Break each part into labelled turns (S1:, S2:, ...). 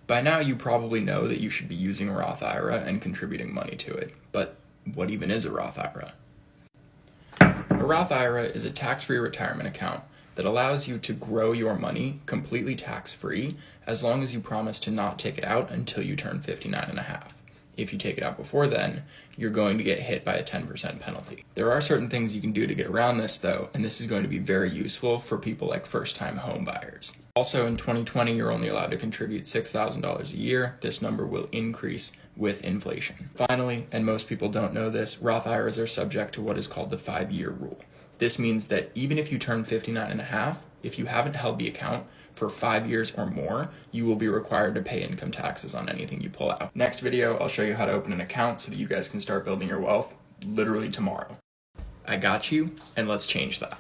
S1: By now, you probably know that you should be using a Roth IRA and contributing money to it. But what even is a Roth IRA? A Roth IRA is a tax-free retirement account that allows you to grow your money completely tax-free as long as you promise to not take it out until you turn 59 and a half. If you take it out before then, you're going to get hit by a 10% penalty. There are certain things you can do to get around this though, and this is going to be very useful for people like first-time home buyers. Also in 2020, you're only allowed to contribute $6,000 a year. This number will increase with inflation. Finally, and most people don't know this, Roth IRAs are subject to what is called the 5-year rule. This means that even if you turn 59 and a half, if you haven't held the account for 5 years or more, you will be required to pay income taxes on anything you pull out. Next video, I'll show you how to open an account so that you guys can start building your wealth literally tomorrow. I got you, and let's change that.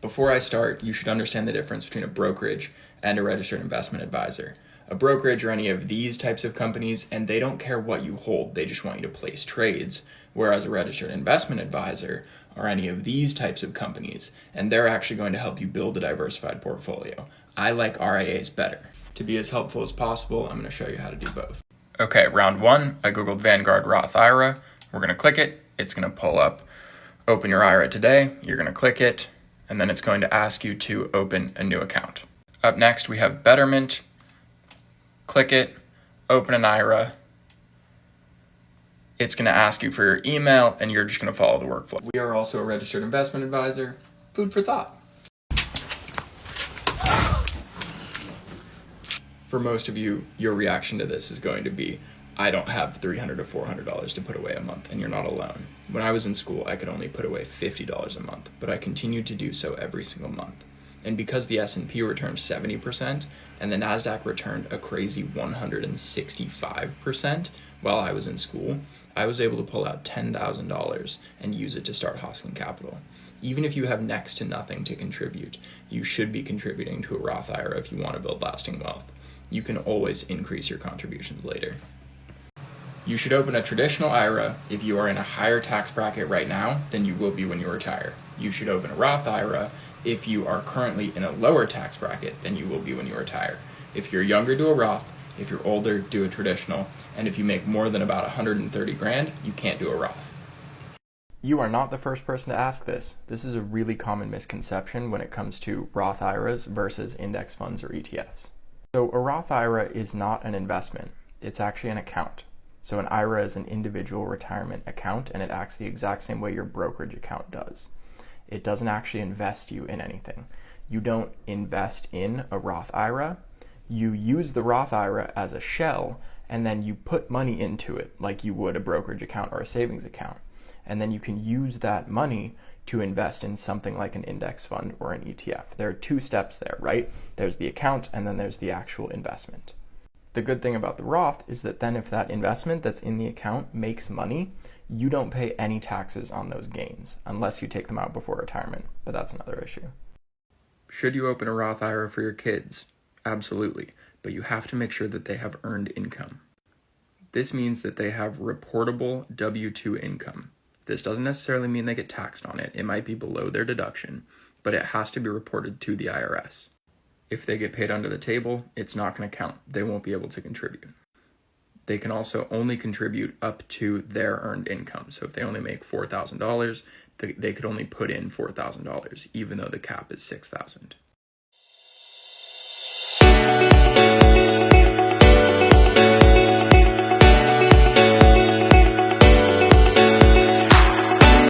S1: Before I start, you should understand the difference between a brokerage and a registered investment advisor. A brokerage are any of these types of companies, and they don't care what you hold, they just want you to place trades. Whereas a registered investment advisor are any of these types of companies, and they're actually going to help you build a diversified portfolio. I like RIAs better. To be as helpful as possible, I'm going to show you how to do both. Okay, round one, I Googled Vanguard Roth IRA. We're going to click it. It's going to pull up, open your IRA today. You're going to click it, and then it's going to ask you to open a new account. Up next, we have Betterment. Click it, open an IRA. It's going to ask you for your email, and you're just going to follow the workflow. We are also a registered investment advisor. Food for thought. For most of you, your reaction to this is going to be, I don't have $300 to $400 to put away a month, and you're not alone. When I was in school, I could only put away $50 a month, but I continued to do so every single month. And because the S&P returned 70% and the NASDAQ returned a crazy 165% while I was in school, I was able to pull out $10,000 and use it to start Hoskin Capital. Even if you have next to nothing to contribute, you should be contributing to a Roth IRA if you want to build lasting wealth. You can always increase your contributions later. You should open a traditional IRA if you are in a higher tax bracket right now than you will be when you retire. You should open a Roth IRA if you are currently in a lower tax bracket than you will be when you retire. If you're younger, do a Roth. If you're older, do a traditional. And if you make more than about 130 grand, you can't do a Roth. You are not the first person to ask this. This is a really common misconception when it comes to Roth IRAs versus index funds or ETFs. So a Roth IRA is not an investment. It's actually an account. So an IRA is an individual retirement account, and it acts the exact same way your brokerage account does. It doesn't actually invest you in anything. You don't invest in a Roth IRA. You use the Roth IRA as a shell, and then you put money into it like you would a brokerage account or a savings account. And then you can use that money to invest in something like an index fund or an ETF. There are two steps there, right? There's the account, and then there's the actual investment. The good thing about the Roth is that then if that investment that's in the account makes money, you don't pay any taxes on those gains unless you take them out before retirement, but that's another issue. Should you open a Roth IRA for your kids? Absolutely, but you have to make sure that they have earned income. This means that they have reportable W-2 income. This doesn't necessarily mean they get taxed on it. It might be below their deduction, but it has to be reported to the IRS. If they get paid under the table, it's not going to count. They won't be able to contribute. They can also only contribute up to their earned income. So if they only make $4,000, they could only put in $4,000, even though the cap is $6,000.